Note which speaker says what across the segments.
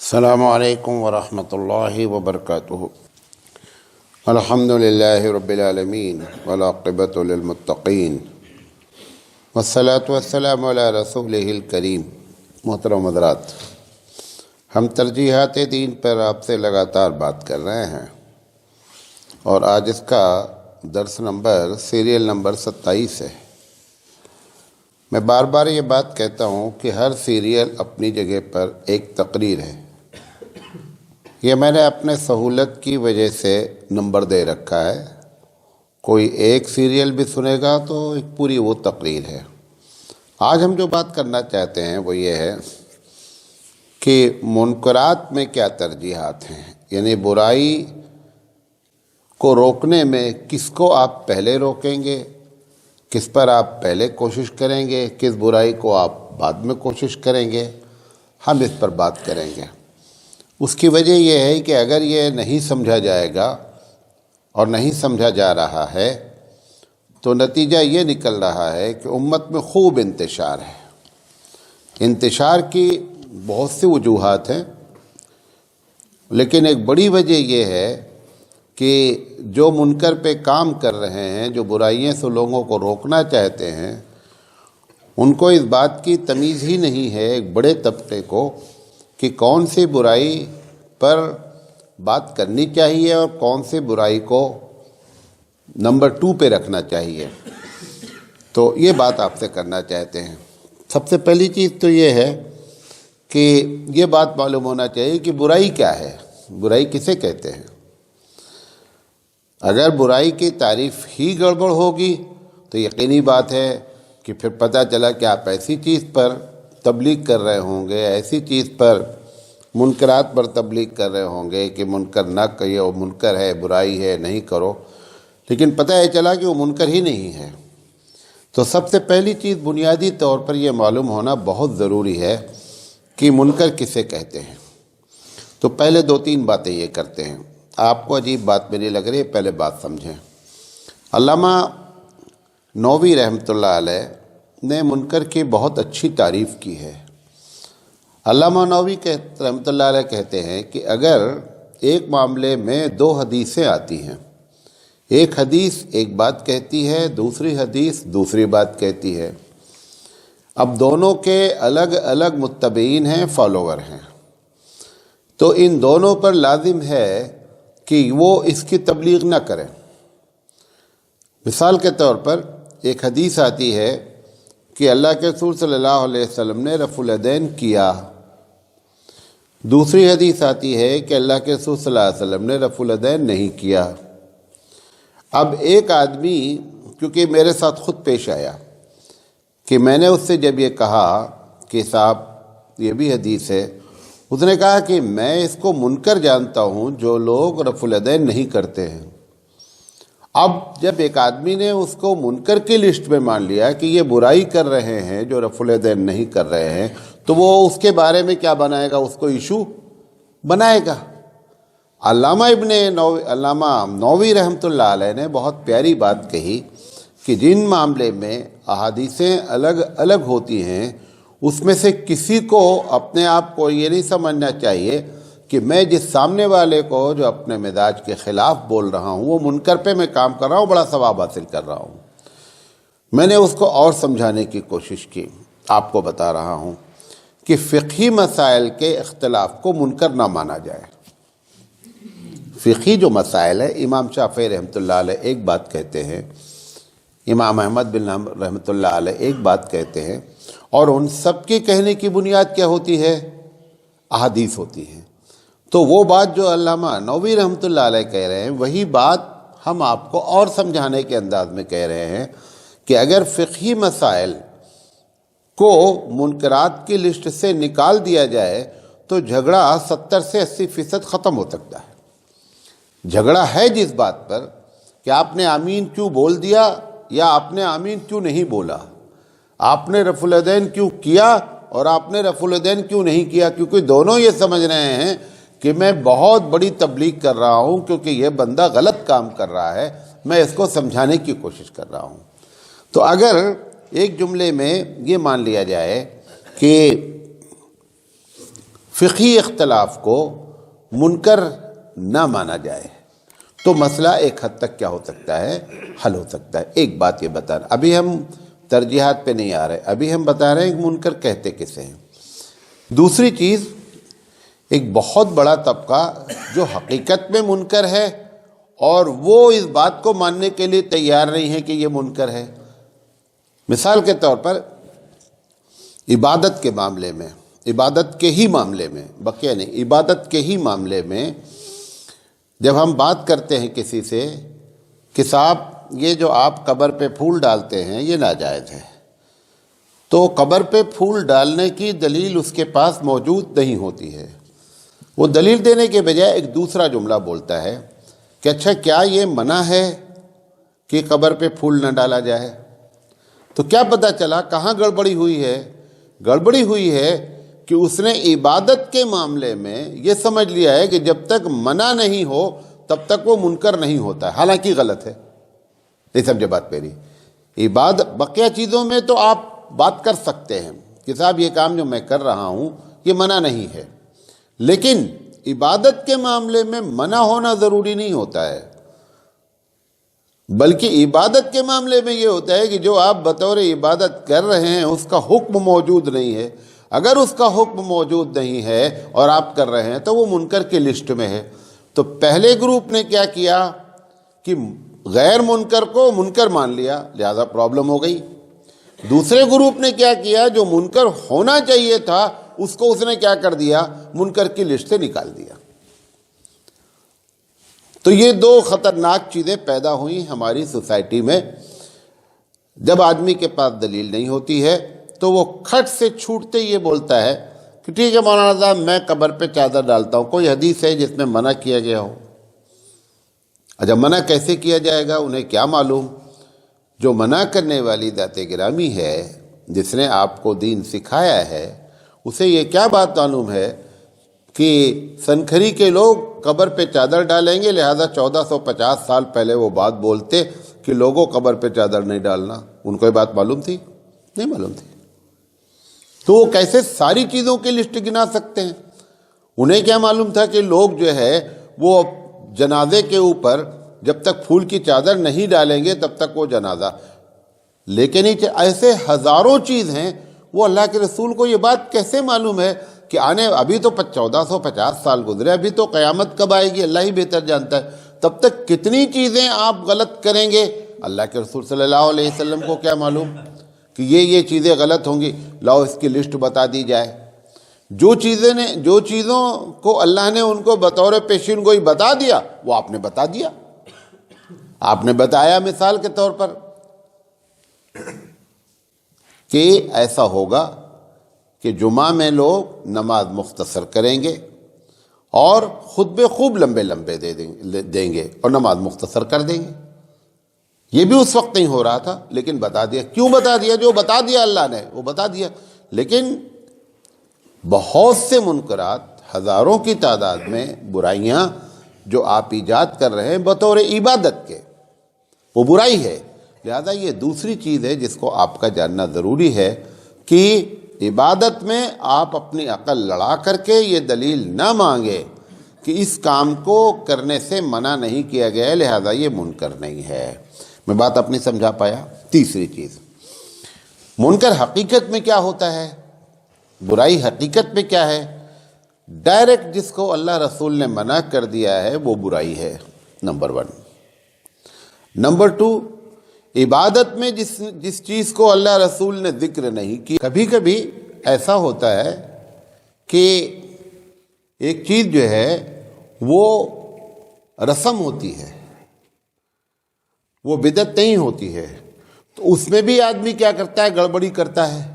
Speaker 1: السلام علیکم ورحمۃ اللہ وبرکاتہ۔ الحمد للہ رب العالمین والعاقبۃ للمتقین والصلاة والسلام علی رسولہ الکریم۔ محترم حضرات، ہم ترجیحات دین پر آپ سے لگاتار بات کر رہے ہیں اور آج اس کا درس نمبر سیریل نمبر 27 ہے۔ میں بار بار یہ بات کہتا ہوں کہ ہر سیریل اپنی جگہ پر ایک تقریر ہے۔ یہ میں نے اپنے سہولت کی وجہ سے نمبر دے رکھا ہے، کوئی ایک سیریل بھی سنے گا تو ایک پوری وہ تقریر ہے۔ آج ہم جو بات کرنا چاہتے ہیں وہ یہ ہے کہ منکرات میں کیا ترجیحات ہیں، یعنی برائی کو روکنے میں کس کو آپ پہلے روکیں گے، کس پر آپ پہلے کوشش کریں گے، کس برائی کو آپ بعد میں کوشش کریں گے، ہم اس پر بات کریں گے۔ اس کی وجہ یہ ہے کہ اگر یہ نہیں سمجھا جائے گا اور نہیں سمجھا جا رہا ہے تو نتیجہ یہ نکل رہا ہے کہ امت میں خوب انتشار ہے۔ انتشار کی بہت سی وجوہات ہیں، لیکن ایک بڑی وجہ یہ ہے کہ جو منکر پہ کام کر رہے ہیں، جو برائیوں سے لوگوں کو روکنا چاہتے ہیں، ان کو اس بات کی تمیز ہی نہیں ہے، ایک بڑے طبقے کو، کہ کون سی برائی پر بات کرنی چاہیے اور کون سی برائی کو نمبر 2 پہ رکھنا چاہیے۔ تو یہ بات آپ سے کرنا چاہتے ہیں۔ سب سے پہلی چیز تو یہ ہے کہ یہ بات معلوم ہونا چاہیے کہ برائی کیا ہے، برائی کسے کہتے ہیں۔ اگر برائی کی تعریف ہی گڑبڑ ہوگی تو یقینی بات ہے کہ پھر پتہ چلا کہ آپ ایسی چیز پر تبلیغ کر رہے ہوں گے، ایسی چیز پر منکرات پر تبلیغ کر رہے ہوں گے کہ منکر نہ کہیے، وہ منکر ہے، برائی ہے، نہیں کرو، لیکن پتہ یہ چلا کہ وہ منکر ہی نہیں ہے۔ تو سب سے پہلی چیز بنیادی طور پر یہ معلوم ہونا بہت ضروری ہے کہ منکر کسے کہتے ہیں۔ تو پہلے 2-3 باتیں یہ کرتے ہیں۔ آپ کو عجیب بات میری لگ رہی ہے، پہلے بات سمجھیں۔ علامہ نووی رحمۃ اللہ علیہ نے منکر کی بہت اچھی تعریف کی ہے۔ علامہ نووی رحمۃ اللہ علیہ کہتے ہیں کہ اگر ایک معاملے میں 2 حدیثیں آتی ہیں، ایک حدیث ایک بات کہتی ہے، دوسری حدیث دوسری بات کہتی ہے، اب دونوں کے الگ الگ متبعین ہیں، فالوور ہیں، تو ان دونوں پر لازم ہے کہ وہ اس کی تبلیغ نہ کریں۔ مثال کے طور پر ایک حدیث آتی ہے کہ اللہ کے رسول صلی اللہ علیہ وسلم نے رفع الیدین کیا، دوسری حدیث آتی ہے کہ اللہ کے رسول صلی اللہ علیہ وسلم نے رفع الیدین نہیں کیا۔ اب ایک آدمی، کیونکہ میرے ساتھ خود پیش آیا کہ میں نے اس سے جب یہ کہا کہ صاحب یہ بھی حدیث ہے، اس نے کہا کہ میں اس کو منکر جانتا ہوں جو لوگ رفع الیدین نہیں کرتے ہیں۔ اب جب ایک آدمی نے اس کو منکر کی لسٹ میں مان لیا کہ یہ برائی کر رہے ہیں جو رفع الیدین نہیں کر رہے ہیں، تو وہ اس کے بارے میں کیا بنائے گا، اس کو ایشو بنائے گا۔ علامہ نووی رحمۃ اللہ علیہ نے بہت پیاری بات کہی کہ جن معاملے میں احادیثیں الگ الگ ہوتی ہیں، اس میں سے کسی کو اپنے آپ کو یہ نہیں سمجھنا چاہیے کہ میں جس سامنے والے کو جو اپنے مزاج کے خلاف بول رہا ہوں وہ منکر پہ میں کام کر رہا ہوں، بڑا ثواب حاصل کر رہا ہوں۔ میں نے اس کو اور سمجھانے کی کوشش کی۔ آپ کو بتا رہا ہوں کہ فقہی مسائل کے اختلاف کو منکر نہ مانا جائے۔ فقہی جو مسائل ہے، امام شافعی رحمۃ اللہ علیہ ایک بات کہتے ہیں، امام احمد بن حنبل رحمۃ اللہ علیہ ایک بات کہتے ہیں، اور ان سب کی کہنے کی بنیاد کیا ہوتی ہے؟ احادیث ہوتی ہے۔ تو وہ بات جو علامہ نووی رحمۃ اللہ علیہ کہہ رہے ہیں، وہی بات ہم آپ کو اور سمجھانے کے انداز میں کہہ رہے ہیں کہ اگر فقہی مسائل کو منکرات کی لسٹ سے نکال دیا جائے تو جھگڑا 70 سے 80% ختم ہو سکتا ہے۔ جھگڑا ہے جس بات پر کہ آپ نے آمین کیوں بول دیا یا آپ نے آمین کیوں نہیں بولا، آپ نے رفع الیدین کیوں کیا اور آپ نے رفع الیدین کیوں نہیں کیا، کیونکہ دونوں یہ سمجھ رہے ہیں کہ میں بہت بڑی تبلیغ کر رہا ہوں کیونکہ یہ بندہ غلط کام کر رہا ہے، میں اس کو سمجھانے کی کوشش کر رہا ہوں۔ تو اگر ایک جملے میں یہ مان لیا جائے کہ فقہی اختلاف کو منکر نہ مانا جائے تو مسئلہ ایک حد تک کیا ہو سکتا ہے، حل ہو سکتا ہے۔ ایک بات یہ بتا رہے، ابھی ہم ترجیحات پہ نہیں آ رہے، ابھی ہم بتا رہے ہیں کہ منکر کہتے کسے ہیں۔ دوسری چیز، ایک بہت بڑا طبقہ جو حقیقت میں منکر ہے اور وہ اس بات کو ماننے کے لیے تیار نہیں ہے کہ یہ منکر ہے۔ مثال کے طور پر عبادت کے معاملے میں، عبادت کے ہی معاملے میں، بقیہ نہیں، عبادت کے ہی معاملے میں جب ہم بات کرتے ہیں کسی سے کہ صاحب یہ جو آپ قبر پہ پھول ڈالتے ہیں یہ ناجائز ہے، تو قبر پہ پھول ڈالنے کی دلیل اس کے پاس موجود نہیں ہوتی ہے، وہ دلیل دینے کے بجائے ایک دوسرا جملہ بولتا ہے کہ اچھا کیا یہ منع ہے کہ قبر پہ پھول نہ ڈالا جائے؟ تو کیا پتہ چلا کہاں گڑبڑی ہوئی ہے؟ گڑبڑی ہوئی ہے کہ اس نے عبادت کے معاملے میں یہ سمجھ لیا ہے کہ جب تک منع نہیں ہو تب تک وہ منکر نہیں ہوتا ہے، حالانکہ غلط ہے۔ نہیں سمجھے بات میری؟ عبادت بقیہ چیزوں میں تو آپ بات کر سکتے ہیں کہ صاحب یہ کام جو میں کر رہا ہوں یہ منع نہیں ہے، لیکن عبادت کے معاملے میں منع ہونا ضروری نہیں ہوتا ہے، بلکہ عبادت کے معاملے میں یہ ہوتا ہے کہ جو آپ بطور عبادت کر رہے ہیں اس کا حکم موجود نہیں ہے۔ اگر اس کا حکم موجود نہیں ہے اور آپ کر رہے ہیں تو وہ منکر کی لسٹ میں ہے۔ تو پہلے گروپ نے کیا کیا کہ غیر منکر کو منکر مان لیا، لہذا پرابلم ہو گئی۔ دوسرے گروپ نے کیا کیا، جو منکر ہونا چاہیے تھا اس کو اس نے کیا کر دیا، منکر کی لسٹ سے نکال دیا۔ تو یہ دو خطرناک چیزیں پیدا ہوئی ہماری سوسائٹی میں۔ جب آدمی کے پاس دلیل نہیں ہوتی ہے تو وہ کھٹ سے چھوٹتے یہ بولتا ہے کہ ٹھیک ہے مولانا صاحب میں قبر پہ چادر ڈالتا ہوں، کوئی حدیث ہے جس میں منع کیا گیا ہو؟ اچھا منع کیسے کیا جائے گا، انہیں کیا معلوم؟ جو منع کرنے والی ذات گرامی ہے، جس نے آپ کو دین سکھایا ہے، اسے یہ کیا بات معلوم ہے کہ سنکھری کے لوگ قبر پہ چادر ڈالیں گے، لہذا 1450 سال پہلے وہ بات بولتے کہ لوگوں قبر پہ چادر نہیں ڈالنا؟ ان کو یہ بات معلوم تھی؟ نہیں معلوم تھی۔ تو وہ کیسے ساری چیزوں کی لسٹ گنا سکتے ہیں؟ انہیں کیا معلوم تھا کہ لوگ جو ہے وہ جنازے کے اوپر جب تک پھول کی چادر نہیں ڈالیں گے تب تک وہ جنازہ، لیکن ایسے ہزاروں چیز ہیں، وہ اللہ کے رسول کو یہ بات کیسے معلوم ہے کہ ابھی تو 1450 سال گزرے، ابھی تو قیامت کب آئے گی اللہ ہی بہتر جانتا ہے، تب تک کتنی چیزیں آپ غلط کریں گے، اللہ کے رسول صلی اللہ علیہ وسلم کو کیا معلوم کہ یہ چیزیں غلط ہوں گی؟ لاؤ اس کی لسٹ بتا دی جائے۔ جو چیزوں کو اللہ نے ان کو بطور پیشین گوئی بتا دیا وہ آپ نے بتا دیا، آپ نے بتایا مثال کے طور پر کہ ایسا ہوگا کہ جمعہ میں لوگ نماز مختصر کریں گے اور خطبے خوب لمبے لمبے دیں گے اور نماز مختصر کر دیں گے۔ یہ بھی اس وقت نہیں ہو رہا تھا لیکن بتا دیا۔ کیوں بتا دیا؟ جو بتا دیا اللہ نے وہ بتا دیا۔ لیکن بہت سے منکرات، ہزاروں کی تعداد میں برائیاں جو آپ ایجاد کر رہے ہیں بطور عبادت کے، وہ برائی ہے۔ لہذا یہ دوسری چیز ہے جس کو آپ کا جاننا ضروری ہے کہ عبادت میں آپ اپنی عقل لڑا کر کے یہ دلیل نہ مانگے کہ اس کام کو کرنے سے منع نہیں کیا گیا ہے لہذا یہ منکر نہیں ہے۔ میں بات اپنی سمجھا پایا؟ تیسری چیز، منکر حقیقت میں کیا ہوتا ہے، برائی حقیقت میں کیا ہے؟ ڈائریکٹ جس کو اللہ رسول نے منع کر دیا ہے وہ برائی ہے، نمبر 1۔ نمبر 2، عبادت میں جس چیز کو اللہ رسول نے ذکر نہیں کی۔ کبھی کبھی ایسا ہوتا ہے کہ ایک چیز جو ہے وہ رسم ہوتی ہے، وہ بدعت نہیں ہوتی ہے، تو اس میں بھی آدمی کیا کرتا ہے، گڑبڑی کرتا ہے۔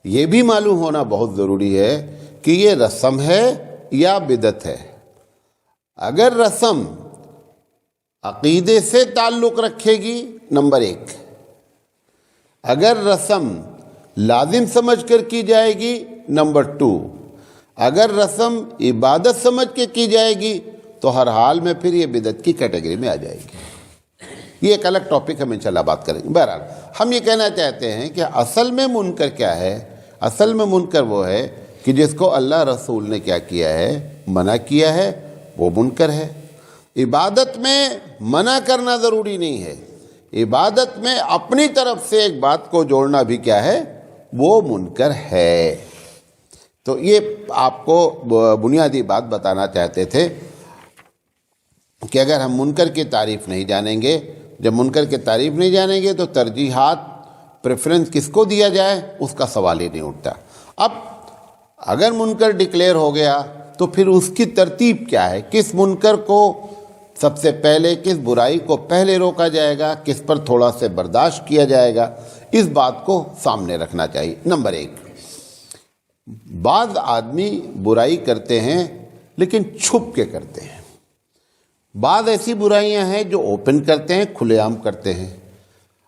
Speaker 1: یہ بھی معلوم ہونا بہت ضروری ہے کہ یہ رسم ہے یا بدعت ہے۔ اگر رسم عقیدے سے تعلق رکھے گی، نمبر 1۔ اگر رسم لازم سمجھ کر کی جائے گی، نمبر 2۔ اگر رسم عبادت سمجھ کے کی جائے گی تو ہر حال میں پھر یہ بدعت کی کیٹیگری میں آ جائے گی۔ یہ ایک الگ ٹاپک ہم انشاءاللہ بات کریں گے۔ بہرحال ہم یہ کہنا چاہتے ہیں کہ اصل میں منکر کیا ہے؟ اصل میں منکر وہ ہے کہ جس کو اللہ رسول نے کیا کیا ہے، منع کیا ہے، وہ منکر ہے۔ عبادت میں منع کرنا ضروری نہیں ہے، عبادت میں اپنی طرف سے ایک بات کو جوڑنا بھی کیا ہے، وہ منکر ہے۔ تو یہ آپ کو بنیادی بات بتانا چاہتے تھے کہ اگر ہم منکر کی تعریف نہیں جانیں گے، جب منکر کی تعریف نہیں جانیں گے تو ترجیحات، پریفرنس کس کو دیا جائے، اس کا سوال ہی نہیں اٹھتا۔ اب اگر منکر ڈکلیئر ہو گیا تو پھر اس کی ترتیب کیا ہے، کس منکر کو سب سے پہلے، کس برائی کو پہلے روکا جائے گا، کس پر تھوڑا سے برداشت کیا جائے گا، اس بات کو سامنے رکھنا چاہیے۔ نمبر 1، بعض آدمی برائی کرتے ہیں لیکن چھپ کے کرتے ہیں۔ بعض ایسی برائیاں ہیں جو اوپن کرتے ہیں، کھلے عام کرتے ہیں۔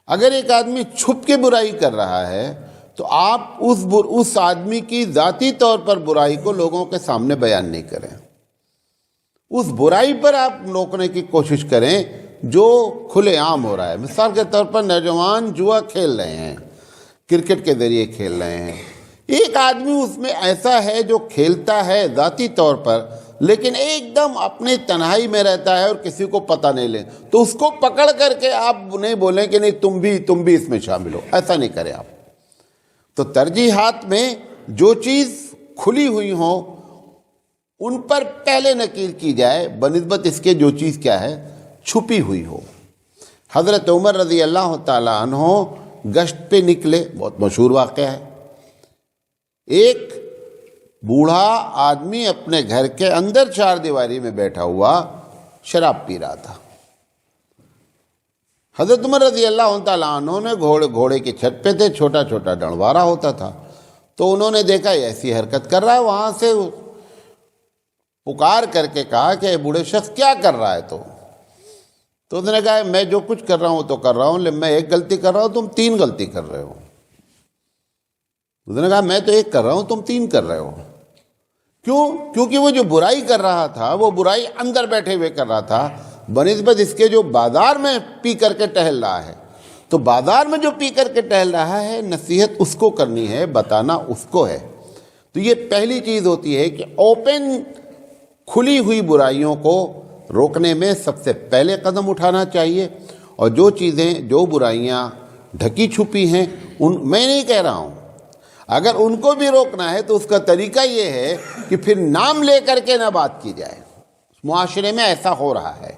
Speaker 1: اگر ایک آدمی چھپ کے برائی کر رہا ہے تو آپ اس آدمی کی ذاتی طور پر برائی کو لوگوں کے سامنے بیان نہیں کریں، اس برائی پر آپ روکنے کی کوشش کریں جو کھلے عام ہو رہا ہے۔ مثال کے طور پر نوجوان جوا کھیل رہے ہیں، کرکٹ کے ذریعے کھیل رہے ہیں، ایک آدمی اس میں ایسا ہے جو کھیلتا ہے ذاتی طور پر لیکن ایک دم اپنی تنہائی میں رہتا ہے اور کسی کو پتہ نہیں لے، تو اس کو پکڑ کر کے آپ نہیں بولیں کہ نہیں تم بھی اس میں شامل ہو، ایسا نہیں کریں آپ۔ تو ترجیحات میں جو چیز کھلی ہوئی ہو ان پر پہلے نکیل کی جائے بنسبت اس کے جو چیز کیا ہے، چھپی ہوئی ہو۔ حضرت عمر رضی اللہ تعالیٰ عنہ گشت پہ نکلے، بہت مشہور واقعہ ہے۔ ایک بوڑھا آدمی اپنے گھر کے اندر چار دیواری میں بیٹھا ہوا شراب پی رہا تھا۔ حضرت عمر رضی اللہ تعالیٰ عنہ نے گھوڑے کی چھت پہ تھے، چھوٹا چھوٹا ڈنڈوارا ہوتا تھا، تو انہوں نے دیکھا یہ ایسی حرکت کر رہا ہے، وہاں سے پکار کر کے کہا کہ اے بوڑھے شخص کیا کر رہا ہے؟ تو اس نے کہا میں جو کچھ کر رہا ہوں تو کر رہا ہوں، لیکن میں ایک غلطی کر رہا ہوں، تم 3 غلطی کر رہے ہو۔ اس نے کہا میں تو ایک کر رہا ہوں، تم 3 کر رہے ہو۔ کیونکہ وہ جو برائی کر رہا تھا وہ برائی اندر بیٹھے ہوئے کر رہا تھا بنسبت اس کے جو بازار میں پی کر کے ٹہل رہا ہے۔ تو بازار میں جو پی کر کے ٹہل رہا ہے، نصیحت اس کو کرنی ہے، بتانا اس کو ہے۔ تو یہ پہلی چیز ہوتی ہے کہ اوپن کھلی ہوئی برائیوں کو روکنے میں سب سے پہلے قدم اٹھانا چاہیے، اور جو چیزیں، جو برائیاں ڈھکی چھپی ہیں، میں نہیں کہہ رہا ہوں، اگر ان کو بھی روکنا ہے تو اس کا طریقہ یہ ہے کہ پھر نام لے کر کے نہ بات کی جائے۔ معاشرے میں ایسا ہو رہا ہے۔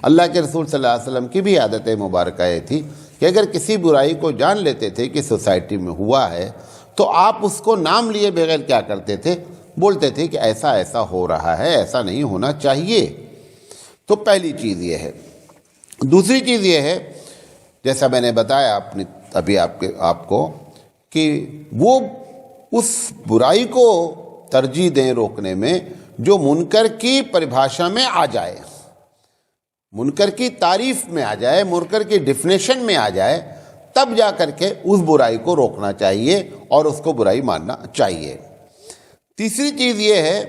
Speaker 1: اللہ کے رسول صلی اللہ علیہ وسلم کی بھی عادت مبارکہ یہ تھی کہ اگر کسی برائی کو جان لیتے تھے کہ سوسائٹی میں ہوا ہے تو آپ اس کو نام لیے بغیر کیا کرتے تھے، بولتے تھے کہ ایسا ایسا ہو رہا ہے، ایسا نہیں ہونا چاہیے۔ تو پہلی چیز یہ ہے۔ دوسری چیز یہ ہے، جیسا میں نے بتایا ابھی آپ کو، کہ وہ اس برائی کو ترجیح دیں روکنے میں جو منکر کی پریبھاشا میں آ جائے، منکر کی تعریف میں آ جائے، منکر کی ڈیفینیشن میں آ جائے، تب جا کر کے اس برائی کو روکنا چاہیے اور اس کو برائی ماننا چاہیے۔ تیسری چیز یہ ہے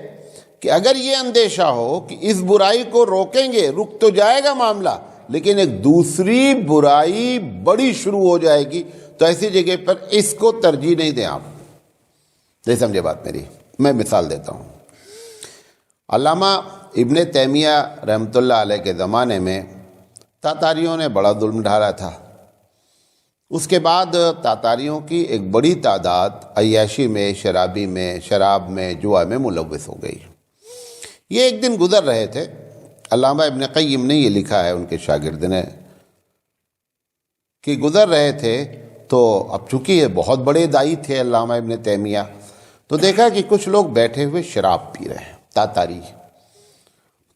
Speaker 1: کہ اگر یہ اندیشہ ہو کہ اس برائی کو روکیں گے، رک تو جائے گا معاملہ، لیکن ایک دوسری برائی بڑی شروع ہو جائے گی، تو ایسی جگہ پر اس کو ترجیح نہیں دیں آپ۔ نہیں سمجھے بات میری؟ میں مثال دیتا ہوں۔ علامہ ابن تیمیہ رحمۃ اللہ علیہ کے زمانے میں تاتاریوں نے بڑا ظلم ڈھالا تھا۔ اس کے بعد تاتاریوں کی ایک بڑی تعداد عیاشی میں، شرابی میں، شراب میں، جوا میں ملوث ہو گئی۔ یہ ایک دن گزر رہے تھے، علامہ ابن قیم نے یہ لکھا ہے، ان کے شاگرد نے، کہ گزر رہے تھے تو اب چونکہ یہ بہت بڑے دائی تھے علامہ ابن تیمیہ، تو دیکھا کہ کچھ لوگ بیٹھے ہوئے شراب پی رہے ہیں، تاتاری۔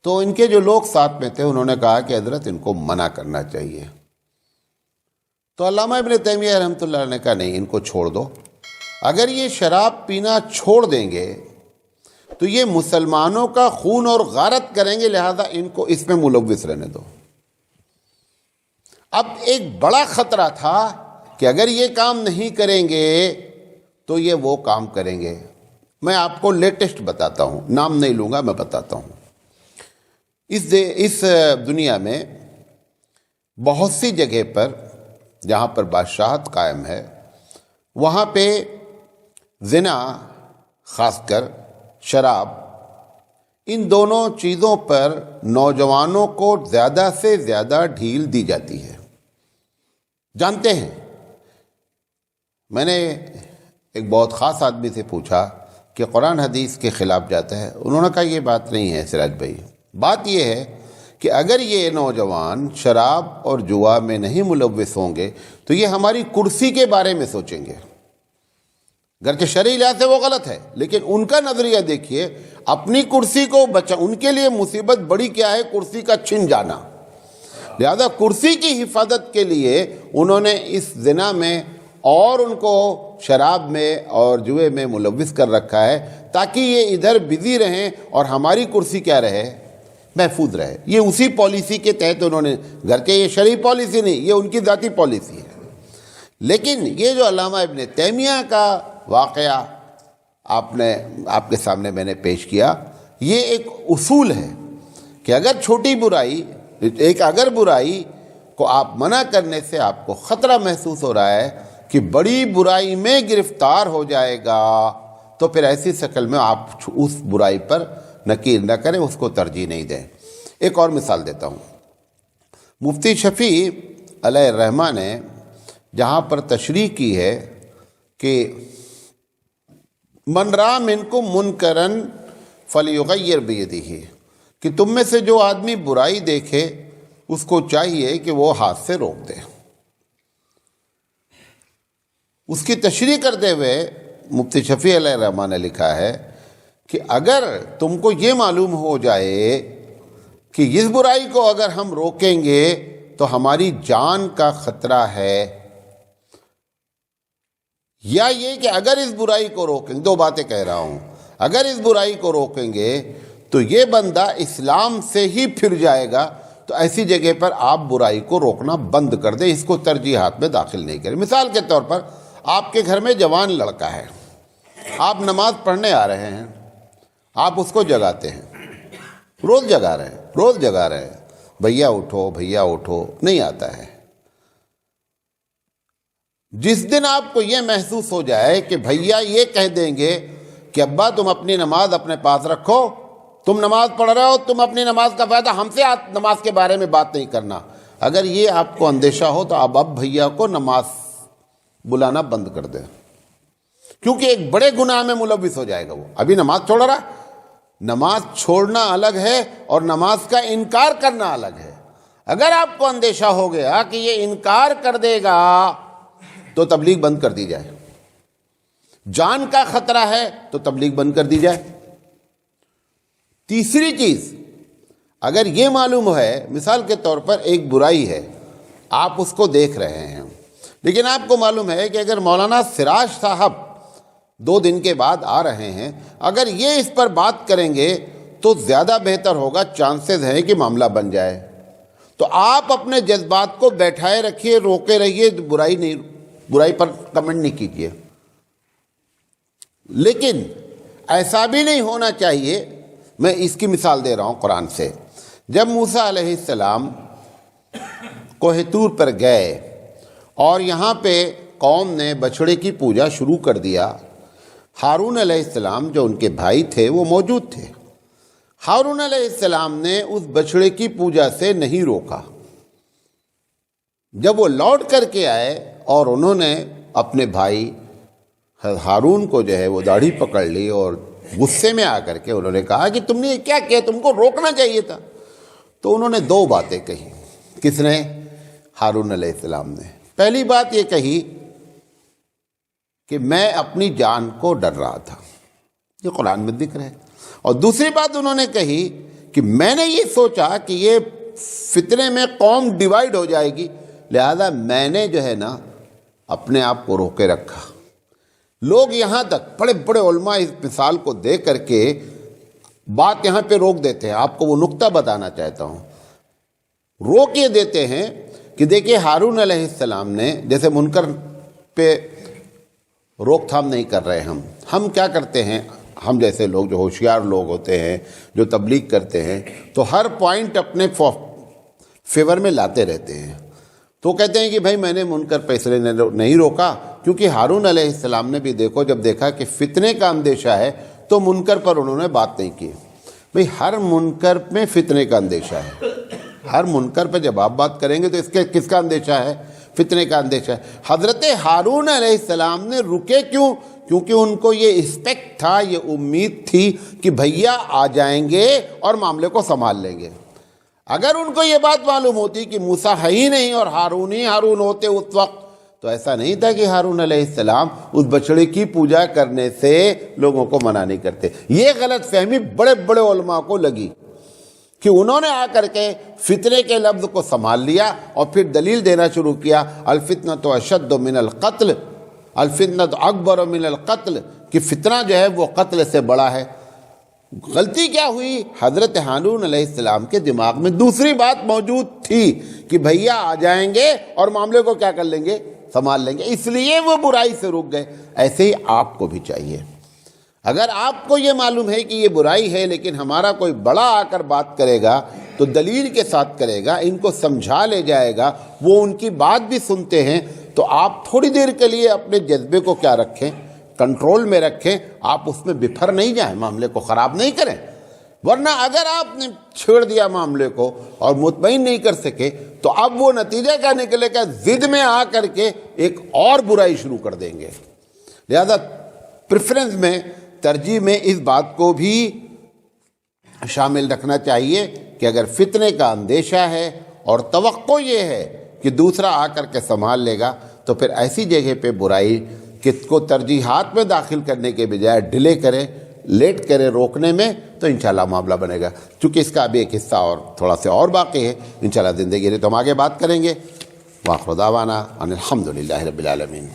Speaker 1: تو ان کے جو لوگ ساتھ میں تھے انہوں نے کہا کہ حضرت ان کو منع کرنا چاہیے۔ تو علامہ ابن تیمیہ رحمۃ اللہ نے کہا نہیں، ان کو چھوڑ دو، اگر یہ شراب پینا چھوڑ دیں گے تو یہ مسلمانوں کا خون اور غارت کریں گے، لہذا ان کو اس میں ملوث رہنے دو۔ اب ایک بڑا خطرہ تھا کہ اگر یہ کام نہیں کریں گے تو یہ وہ کام کریں گے۔ میں آپ کو لیٹسٹ بتاتا ہوں، نام نہیں لوں گا، میں بتاتا ہوں۔ اس دنیا میں بہت سی جگہ پر جہاں پر بادشاہت قائم ہے، وہاں پہ زنا خاص کر شراب، ان دونوں چیزوں پر نوجوانوں کو زیادہ سے زیادہ ڈھیل دی جاتی ہے۔ جانتے ہیں، میں نے ایک بہت خاص آدمی سے پوچھا کہ قرآن حدیث کے خلاف جاتا ہے؟ انہوں نے کہا یہ بات نہیں ہے سراج بھائی، بات یہ ہے کہ اگر یہ نوجوان شراب اور جوا میں نہیں ملوث ہوں گے تو یہ ہماری کرسی کے بارے میں سوچیں گے۔ گرچہ شرعی لحاظ سے وہ غلط ہے، لیکن ان کا نظریہ دیکھیے، اپنی کرسی کو ان کے لیے مصیبت بڑی کیا ہے؟ کرسی کا چھن جانا۔ لہذا کرسی کی حفاظت کے لیے انہوں نے اس زنا میں اور ان کو شراب میں اور جوئے میں ملوث کر رکھا ہے تاکہ یہ ادھر بزی رہیں اور ہماری کرسی کیا رہے؟ محفوظ رہے۔ یہ اسی پالیسی کے تحت انہوں نے، گرچہ یہ شرعی پالیسی نہیں، یہ ان کی ذاتی پالیسی ہے۔ لیکن یہ جو علامہ ابن تیمیہ کا واقعہ آپ کے سامنے میں نے پیش کیا، یہ ایک اصول ہے کہ اگر چھوٹی برائی، اگر برائی کو آپ منع کرنے سے آپ کو خطرہ محسوس ہو رہا ہے کہ بڑی برائی میں گرفتار ہو جائے گا، تو پھر ایسی شکل میں آپ اس برائی پر نکیر نہ کریں، اس کو ترجیح نہیں دیں۔ ایک اور مثال دیتا ہوں۔ مفتی شفیع علیہ الرحمہ نے جہاں پر تشریح کی ہے کہ من را منکم منکرا فلیغیر بیدہ، کہ تم میں سے جو آدمی برائی دیکھے اس کو چاہیے کہ وہ ہاتھ سے روک دے۔ اس کی تشریح کرتے ہوئے مفتی شفیع علیہ الرحمہ نے لکھا ہے کہ اگر تم کو یہ معلوم ہو جائے کہ اس برائی کو اگر ہم روکیں گے تو ہماری جان کا خطرہ ہے، یا یہ کہ اگر اس برائی کو روکیں، دو باتیں کہہ رہا ہوں، اگر اس برائی کو روکیں گے تو یہ بندہ اسلام سے ہی پھر جائے گا، تو ایسی جگہ پر آپ برائی کو روکنا بند کر دیں، اس کو ترجیحات میں داخل نہیں کریں۔ مثال کے طور پر آپ کے گھر میں جوان لڑکا ہے، آپ نماز پڑھنے آ رہے ہیں، آپ اس کو جگاتے ہیں، روز جگا رہے ہیں، بھیا اٹھو بھیا اٹھو، نہیں آتا ہے۔ جس دن آپ کو یہ محسوس ہو جائے کہ بھیا یہ کہہ دیں گے کہ ابا تم اپنی نماز اپنے پاس رکھو، تم نماز پڑھ رہے ہو، تم اپنی نماز کا فائدہ ہم سے نماز کے بارے میں بات نہیں کرنا، اگر یہ آپ کو اندیشہ ہو تو آپ اب بھیا کو نماز بلانا بند کر دیں، کیونکہ ایک بڑے گناہ میں ملوث ہو جائے گا۔ وہ ابھی نماز چھوڑ رہا، نماز چھوڑنا الگ ہے اور نماز کا انکار کرنا الگ ہے۔ اگر آپ کو اندیشہ ہو گیا کہ یہ انکار کر دے گا تو تبلیغ بند کر دی جائے، جان کا خطرہ ہے تو تبلیغ بند کر دی جائے۔ تیسری چیز، اگر یہ معلوم ہے، مثال کے طور پر ایک برائی ہے، آپ اس کو دیکھ رہے ہیں، لیکن آپ کو معلوم ہے کہ اگر مولانا سراج صاحب 2 دن کے بعد آ رہے ہیں، اگر یہ اس پر بات کریں گے تو زیادہ بہتر ہوگا، چانسز ہیں کہ معاملہ بن جائے، تو آپ اپنے جذبات کو بیٹھائے رکھیے، روکے رہیے، برائی پر کمنٹ نہیں کیجیے۔ لیکن ایسا بھی نہیں ہونا چاہیے، میں اس کی مثال دے رہا ہوں قرآن سے۔ جب موسیٰ علیہ السلام کوہ طور پر گئے اور یہاں پہ قوم نے بچھڑے کی پوجا شروع کر دیا، ہارون علیہ السلام جو ان کے بھائی تھے وہ موجود تھے۔ ہارون علیہ السلام نے اس بچھڑے کی پوجا سے نہیں روکا۔ جب وہ لوٹ کر کے آئے اور انہوں نے اپنے بھائی ہارون کو جو ہے وہ داڑھی پکڑ لی اور غصے میں آ کر کے انہوں نے کہا کہ تم نے یہ کیا کیا، تم کو روکنا چاہیے تھا۔ تو انہوں نے 2 باتیں کہی۔ کس نے؟ ہارون علیہ السلام نے۔ پہلی بات یہ کہی کہ میں اپنی جان کو ڈر رہا تھا، یہ قرآن میں ذکر ہے، اور دوسری بات انہوں نے کہی کہ میں نے یہ سوچا کہ یہ فتنے میں قوم ڈیوائیڈ ہو جائے گی، لہذا میں نے جو ہے نا اپنے آپ کو روکے رکھا۔ لوگ یہاں تک بڑے بڑے علماء اس مثال کو دیکھ کر کے بات یہاں پہ روک دیتے ہیں۔ آپ کو وہ نقطہ بتانا چاہتا ہوں، روک یہ دیتے ہیں کہ دیکھیں ہارون علیہ السلام نے، جیسے منکر پہ روک تھام نہیں کر رہے، ہم کیا کرتے ہیں، ہم جیسے لوگ جو ہوشیار لوگ ہوتے ہیں، جو تبلیغ کرتے ہیں، تو ہر پوائنٹ اپنے فیور میں لاتے رہتے ہیں۔ تو کہتے ہیں کہ بھائی میں نے منکر پہ اس لیے نہیں روکا کیونکہ ہارون علیہ السلام نے بھی دیکھو جب دیکھا کہ فتنے کا اندیشہ ہے تو منکر پر انہوں نے بات نہیں کی. بھئی ہر منکر میں فتنے کا اندیشہ ہے. ہر منکر پہ جب آپ بات کریں گے تو اس کے کس کا اندیشہ ہے؟ فتنے کا اندیشہ ہے. حضرت ہارون علیہ السلام نے رکے کیوں؟ کیونکہ ان کو یہ ایکسپیکٹ تھا، یہ امید تھی کہ بھیا آ جائیں گے اور معاملے کو سنبھال لیں گے. اگر ان کو یہ بات معلوم ہوتی کہ موسیٰ ہے ہی نہیں اور ہارون ہی ہارون ہوتے اس وقت، تو ایسا نہیں تھا کہ ہارون علیہ السلام اس بچڑے کی پوجا کرنے سے لوگوں کو منع نہیں کرتے. یہ غلط فہمی بڑے بڑے علماء کو لگی کہ انہوں نے آ کر کے فتنے کے لفظ کو سنبھال لیا اور پھر دلیل دینا شروع کیا الفتنۃ اشد من القتل، الفتنۃ اکبر من القتل، کہ فتنہ جو ہے وہ قتل سے بڑا ہے. غلطی کیا ہوئی؟ حضرت ہارون علیہ السلام کے دماغ میں دوسری بات موجود تھی کہ بھیا آ جائیں گے اور معاملے کو کیا کر لیں گے؟ سنبھال لیں گے، اس لیے وہ برائی سے رک گئے. ایسے ہی آپ کو بھی چاہیے، اگر آپ کو یہ معلوم ہے کہ یہ برائی ہے لیکن ہمارا کوئی بڑا آ کر بات کرے گا تو دلیل کے ساتھ کرے گا، ان کو سمجھا لے جائے گا، وہ ان کی بات بھی سنتے ہیں، تو آپ تھوڑی دیر کے لیے اپنے جذبے کو کیا رکھیں؟ کنٹرول میں رکھیں. آپ اس میں بپھر نہیں جائیں، معاملے کو خراب نہیں کریں. ورنہ اگر آپ نے چھیڑ دیا معاملے کو اور مطمئن نہیں کر سکے تو اب وہ نتیجہ کیا نکلے گا؟ ضد میں آ کر کے ایک اور برائی شروع کر دیں گے. لہذا پریفرنس میں، ترجیح میں اس بات کو بھی شامل رکھنا چاہیے کہ اگر فتنے کا اندیشہ ہے اور توقع یہ ہے کہ دوسرا آ کر کے سنبھال لے گا، تو پھر ایسی جگہ پہ برائی کو ترجیحات میں داخل کرنے کے بجائے ڈیلے کرے، لیٹ کرے روکنے میں، تو انشاءاللہ معاملہ بنے گا. چونکہ اس کا ابھی ایک حصہ اور تھوڑا سا اور باقی ہے، انشاءاللہ زندگی رہے تو ہم آگے بات کریں گے. وآخر دعوانا ان الحمدللہ رب العالمین.